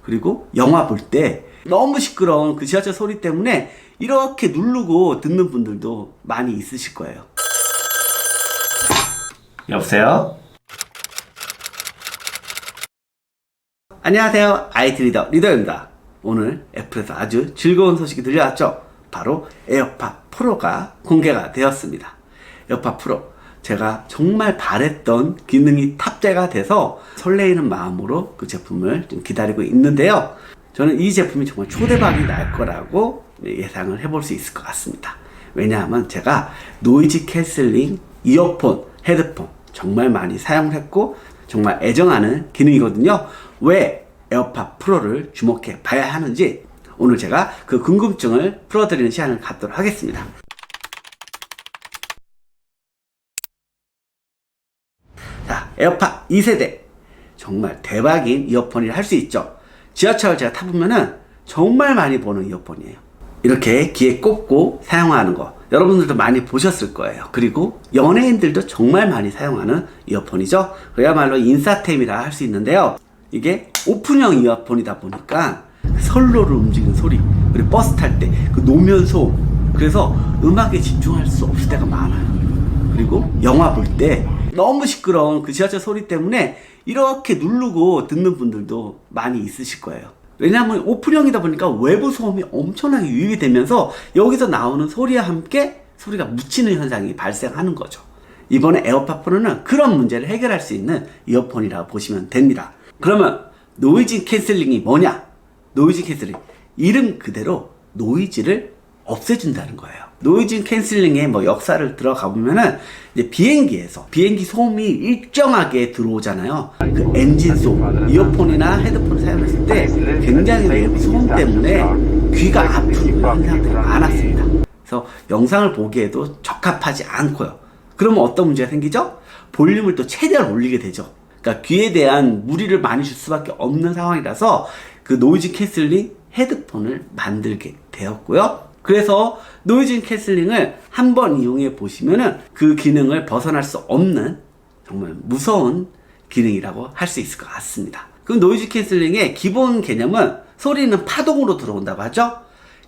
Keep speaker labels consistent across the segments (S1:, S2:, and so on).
S1: 그리고 영화 볼 때 너무 시끄러운 그 지하철 소리 때문에 이렇게 누르고 듣는 분들도 많이 있으실 거예요. 여보세요? 안녕하세요. IT 리더입니다. 오늘 애플에서 아주 즐거운 소식이 들려왔죠. 바로 에어팟 프로가 공개가 되었습니다. 에어팟 프로, 제가 정말 바랬던 기능이 탑재가 돼서 설레이는 마음으로 그 제품을 좀 기다리고 있는데요. 저는 이 제품이 정말 초대박이 날 거라고 예상을 해볼 수 있을 것 같습니다. 왜냐하면 제가 노이즈 캔슬링 이어폰, 헤드폰 정말 많이 사용했고 정말 애정하는 기능이거든요. 왜 에어팟 프로를 주목해 봐야 하는지 오늘 제가 그 궁금증을 풀어드리는 시간을 갖도록 하겠습니다. 자, 에어팟 2세대 정말 대박인 이어폰이라 할 수 있죠. 지하철 제가 타보면은 정말 많이 보는 이어폰이에요. 이렇게 귀에 꽂고 사용하는 거 여러분들도 많이 보셨을 거예요. 그리고 연예인들도 정말 많이 사용하는 이어폰이죠. 그야말로 인싸템이라 할 수 있는데요. 이게 오픈형 이어폰이다 보니까 선로를 움직이는 소리, 그리고 버스 탈 때 그 노면 소음, 그래서 음악에 집중할 수 없을 때가 많아요. 그리고 영화 볼 때 너무 시끄러운 그 지하철 소리 때문에 이렇게 누르고 듣는 분들도 많이 있으실 거예요. 왜냐하면 오픈형이다 보니까 외부 소음이 엄청나게 유입이 되면서 여기서 나오는 소리와 함께 소리가 묻히는 현상이 발생하는 거죠. 이번에 에어팟 프로는 그런 문제를 해결할 수 있는 이어폰이라고 보시면 됩니다. 그러면 노이즈 캔슬링이 뭐냐? 노이즈 캔슬링, 이름 그대로 노이즈를 없애준다는 거예요. 노이즈 캔슬링의 역사를 들어가 보면은 이제 비행기에서 비행기 소음이 일정하게 들어오잖아요. 그 엔진 소음, 이어폰이나 헤드폰을 사용했을 때 굉장히 외부 소음 때문에 귀가 아픈 현상들이 많았습니다. 그래서 영상을 보기에도 적합하지 않고요. 그러면 어떤 문제가 생기죠? 볼륨을 또 최대한 올리게 되죠. 그러니까 귀에 대한 무리를 많이 줄 수밖에 없는 상황이라서 그 노이즈 캔슬링 헤드폰을 만들게 되었고요. 그래서 노이즈 캔슬링을 한번 이용해 보시면은 그 기능을 벗어날 수 없는 정말 무서운 기능이라고 할 수 있을 것 같습니다. 그 노이즈 캔슬링의 기본 개념은 소리는 파동으로 들어온다고 하죠.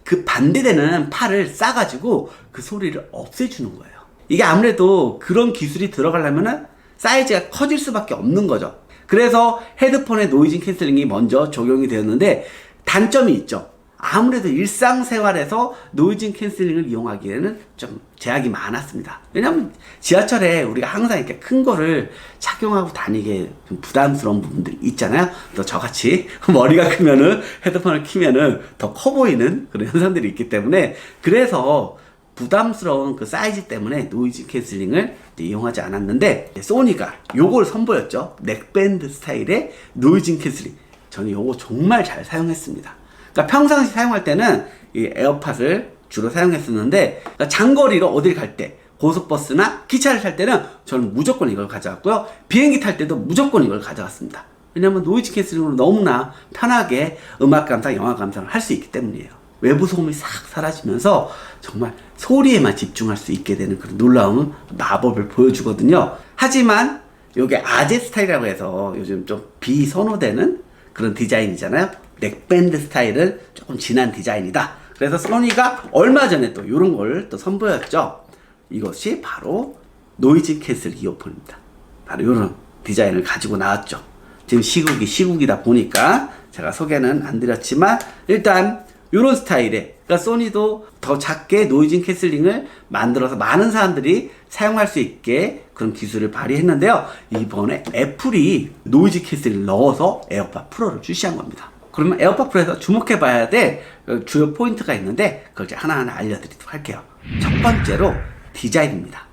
S1: 그 반대되는 파를 싸가지고 그 소리를 없애주는 거예요. 이게 아무래도 그런 기술이 들어가려면은 사이즈가 커질 수밖에 없는 거죠. 그래서 헤드폰의 노이즈 캔슬링이 먼저 적용이 되었는데 단점이 있죠. 아무래도 일상생활에서 노이즈 캔슬링을 이용하기에는 좀 제약이 많았습니다. 왜냐면 지하철에 우리가 항상 이렇게 큰 거를 착용하고 다니게 좀 부담스러운 부분들이 있잖아요. 또 저같이 머리가 크면은 헤드폰을 키면은 더 커 보이는 그런 현상들이 있기 때문에 그래서 부담스러운 그 사이즈 때문에 노이즈 캔슬링을 이용하지 않았는데 소니가 요걸 선보였죠. 넥밴드 스타일의 노이즈 캔슬링. 저는 요거 정말 잘 사용했습니다. 그러니까 평상시 사용할 때는 이 에어팟을 주로 사용했었는데 그러니까 장거리로 어딜 갈 때 고속버스나 기차를 탈 때는 저는 무조건 이걸 가져갔고요. 비행기 탈 때도 무조건 이걸 가져갔습니다. 왜냐면 노이즈 캔슬링으로 너무나 편하게 음악 감상, 영화 감상을 할 수 있기 때문이에요. 외부 소음이 싹 사라지면서 정말 소리에만 집중할 수 있게 되는 그런 놀라운 마법을 보여주거든요. 하지만 이게 아재 스타일이라고 해서 요즘 좀 비선호되는 그런 디자인이잖아요. 넥밴드 스타일은 조금 진한 디자인이다. 그래서 소니가 얼마 전에 또 이런 걸 또 선보였죠. 이것이 바로 노이즈 캔슬 이어폰입니다. 바로 이런 디자인을 가지고 나왔죠. 지금 시국이다 보니까 제가 소개는 안 드렸지만 일단 이런 스타일의, 그러니까 소니도 더 작게 노이즈 캔슬링을 만들어서 많은 사람들이 사용할 수 있게 그런 기술을 발휘했는데요. 이번에 애플이 노이즈 캔슬링을 넣어서 에어팟 프로를 출시한 겁니다. 그러면 에어팟 프로에서 주목해 봐야 될 주요 포인트가 있는데 그걸 하나하나 알려드리도록 할게요. 첫 번째로 디자인입니다.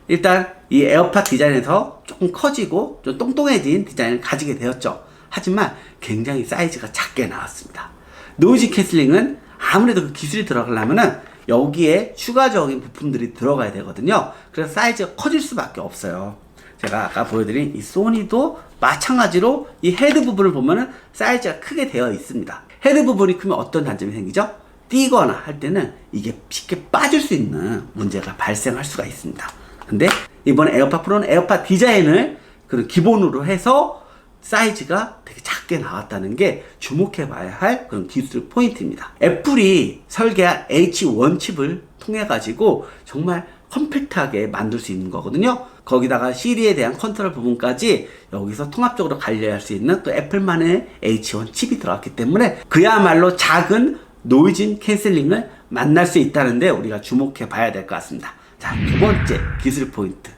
S1: 일단 이 에어팟 디자인에서 조금 커지고 좀 똥똥해진 디자인을 가지게 되었죠. 하지만 굉장히 사이즈가 작게 나왔습니다. 노이즈 캔슬링은 아무래도 그 기술이 들어가려면은 여기에 추가적인 부품들이 들어가야 되거든요. 그래서 사이즈가 커질 수밖에 없어요. 제가 아까 보여드린 이 소니도 마찬가지로 이 헤드 부분을 보면은 사이즈가 크게 되어 있습니다. 헤드 부분이 크면 어떤 단점이 생기죠? 뛰거나 할 때는 이게 쉽게 빠질 수 있는 문제가 발생할 수가 있습니다. 근데 이번에 에어팟 프로는 에어팟 디자인을 기본으로 해서 사이즈가 되게 작게 나왔다는 게 주목해 봐야 할 그런 기술 포인트입니다. 애플이 설계한 H1 칩을 통해 가지고 정말 컴팩트하게 만들 수 있는 거거든요. 거기다가 시리에 대한 컨트롤 부분까지 여기서 통합적으로 관리할 수 있는 또 애플만의 H1 칩이 들어갔기 때문에 그야말로 작은 노이즈 캔슬링을 만날 수 있다는데 우리가 주목해 봐야 될 것 같습니다. 자, 두 번째 기술 포인트,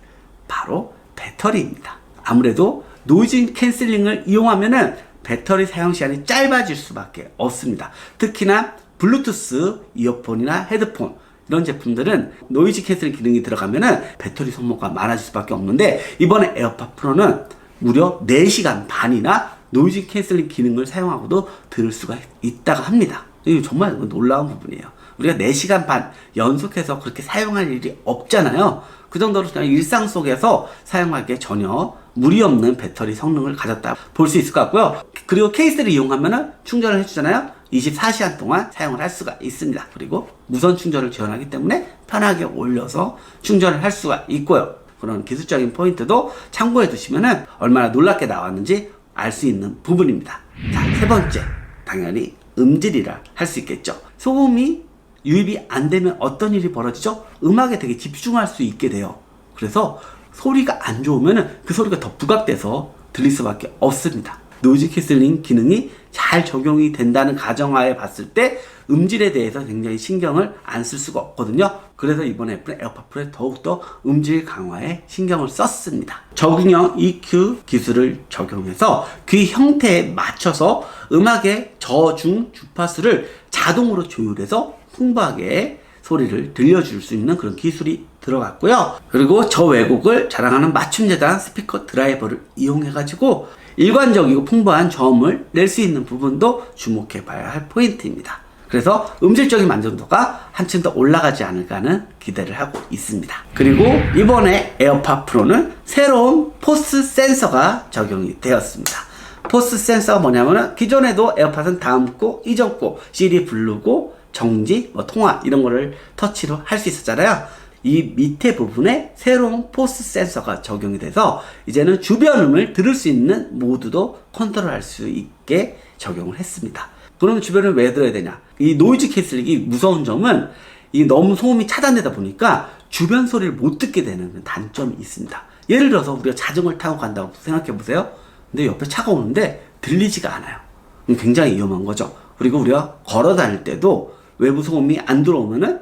S1: 바로 배터리입니다. 아무래도 노이즈 캔슬링을 이용하면은 배터리 사용 시간이 짧아질 수밖에 없습니다. 특히나 블루투스 이어폰이나 헤드폰 이런 제품들은 노이즈 캔슬링 기능이 들어가면은 배터리 소모가 많아질 수밖에 없는데, 이번에 에어팟 프로는 무려 4시간 반이나 노이즈 캔슬링 기능을 사용하고도 들을 수가 있다고 합니다. 이게 정말 놀라운 부분이에요. 우리가 4시간 반 연속해서 그렇게 사용할 일이 없잖아요. 그 정도로 그냥 일상 속에서 사용하기에 전혀 무리 없는 배터리 성능을 가졌다 볼 수 있을 것 같고요. 그리고 케이스를 이용하면은 충전을 해주잖아요. 24시간 동안 사용을 할 수가 있습니다. 그리고 무선 충전을 지원하기 때문에 편하게 올려서 충전을 할 수가 있고요. 그런 기술적인 포인트도 참고해 두시면은 얼마나 놀랍게 나왔는지 알 수 있는 부분입니다. 자, 세 번째, 당연히 음질이라 할 수 있겠죠. 소음이 유입이 안 되면 어떤 일이 벌어지죠? 음악에 되게 집중할 수 있게 돼요. 그래서 소리가 안 좋으면 그 소리가 더 부각돼서 들릴 수밖에 없습니다. 노이즈 캔슬링 기능이 잘 적용이 된다는 가정하에 봤을 때 음질에 대해서 굉장히 신경을 안 쓸 수가 없거든요. 그래서 이번에 애플은 에어팟 프로에 더욱더 음질 강화에 신경을 썼습니다. 적응형 EQ 기술을 적용해서 귀 형태에 맞춰서 음악의 저중 주파수를 자동으로 조율해서 풍부하게 소리를 들려줄 수 있는 그런 기술이 들어갔고요. 그리고 저왜곡을 자랑하는 맞춤 재단 스피커 드라이버를 이용해 가지고 일관적이고 풍부한 저음을 낼 수 있는 부분도 주목해 봐야 할 포인트입니다. 그래서 음질적인 만족도가 한층 더 올라가지 않을까 하는 기대를 하고 있습니다. 그리고 이번에 에어팟 프로는 새로운 포스 센서가 적용이 되었습니다. 포스 센서가 뭐냐면은 기존에도 에어팟은 다음 곡, 이전 곡, CD 부르고 정지, 통화 이런 거를 터치로 할 수 있었잖아요. 이 밑에 부분에 새로운 포스 센서가 적용이 돼서 이제는 주변 음을 들을 수 있는 모드도 컨트롤할 수 있게 적용을 했습니다. 그러면 주변을 왜 들어야 되냐? 이 노이즈 캔슬링이 무서운 점은 이 너무 소음이 차단되다 보니까 주변 소리를 못 듣게 되는 단점이 있습니다. 예를 들어서 우리가 자전거를 타고 간다고 생각해 보세요. 근데 옆에 차가 오는데 들리지가 않아요. 굉장히 위험한 거죠. 그리고 우리가 걸어 다닐 때도 외부 소음이 안 들어오면은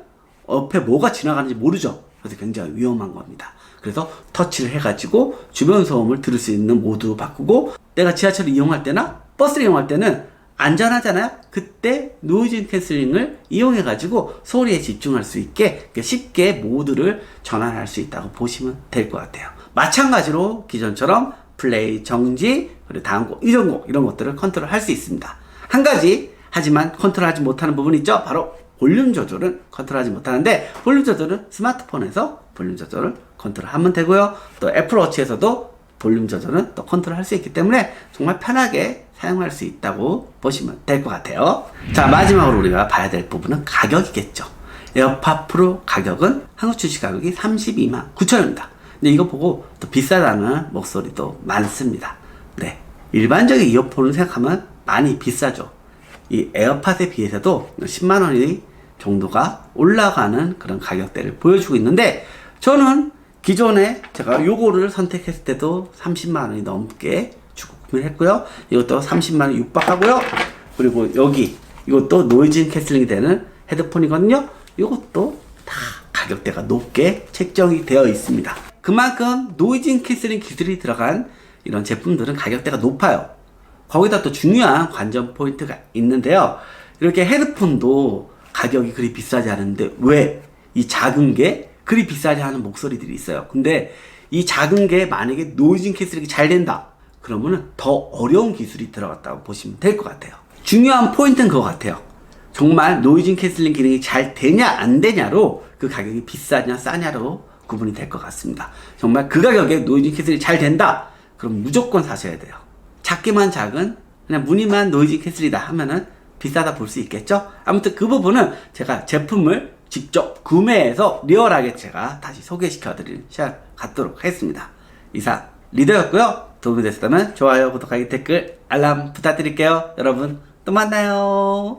S1: 옆에 뭐가 지나가는지 모르죠. 그래서 굉장히 위험한 겁니다. 그래서 터치를 해가지고 주변 소음을 들을 수 있는 모드로 바꾸고, 내가 지하철을 이용할 때나 버스를 이용할 때는 안전하잖아요. 그때 노이즈 캔슬링을 이용해가지고 소리에 집중할 수 있게 쉽게 모드를 전환할 수 있다고 보시면 될 것 같아요. 마찬가지로 기존처럼 플레이, 정지, 그리고 다음 곡, 이전 곡 이런 것들을 컨트롤 할 수 있습니다. 한 가지 하지만 컨트롤하지 못하는 부분이 있죠. 바로 볼륨 조절은 컨트롤하지 못하는데, 볼륨 조절은 스마트폰에서 볼륨 조절을 컨트롤하면 되고요. 또 애플워치에서도 볼륨 조절은 또 컨트롤할 수 있기 때문에 정말 편하게 사용할 수 있다고 보시면 될 것 같아요. 자, 마지막으로 우리가 봐야 될 부분은 가격이겠죠. 에어팟 프로 가격은 한국 출시 가격이 32만 9천원입니다. 근데 이거 보고 또 비싸다는 목소리도 많습니다. 네, 일반적인 이어폰을 생각하면 많이 비싸죠. 이 에어팟에 비해서도 10만원이 정도가 올라가는 그런 가격대를 보여주고 있는데, 저는 기존에 제가 요거를 선택했을 때도 30만원이 넘게 주고 구매를 했고요. 이것도 30만원 육박하고요. 그리고 여기 이것도 노이즈 캔슬링이 되는 헤드폰이거든요. 이것도 다 가격대가 높게 책정이 되어 있습니다. 그만큼 노이즈 캔슬링 기술이 들어간 이런 제품들은 가격대가 높아요. 거기다 또 중요한 관전 포인트가 있는데요. 이렇게 헤드폰도 가격이 그리 비싸지 않은데 왜 이 작은 게 그리 비싸지 않은 목소리들이 있어요. 근데 이 작은 게 만약에 노이즈 캔슬링이 잘 된다 그러면은 더 어려운 기술이 들어갔다고 보시면 될 것 같아요. 중요한 포인트는 그거 같아요. 정말 노이즈 캔슬링 기능이 잘 되냐 안 되냐로 그 가격이 비싸냐 싸냐로 구분이 될 것 같습니다. 정말 그 가격에 노이즈 캔슬링이 잘 된다 그럼 무조건 사셔야 돼요. 작기만 작은 그냥 무늬만 노이즈 캔슬이다 하면은 비싸다 볼 수 있겠죠. 아무튼 그 부분은 제가 제품을 직접 구매해서 리얼하게 제가 다시 소개시켜 드리는 시간 갖도록 하겠습니다. 이상 리더였고요. 도움이 됐다면 좋아요, 구독하기, 댓글, 알람 부탁드릴게요. 여러분 또 만나요.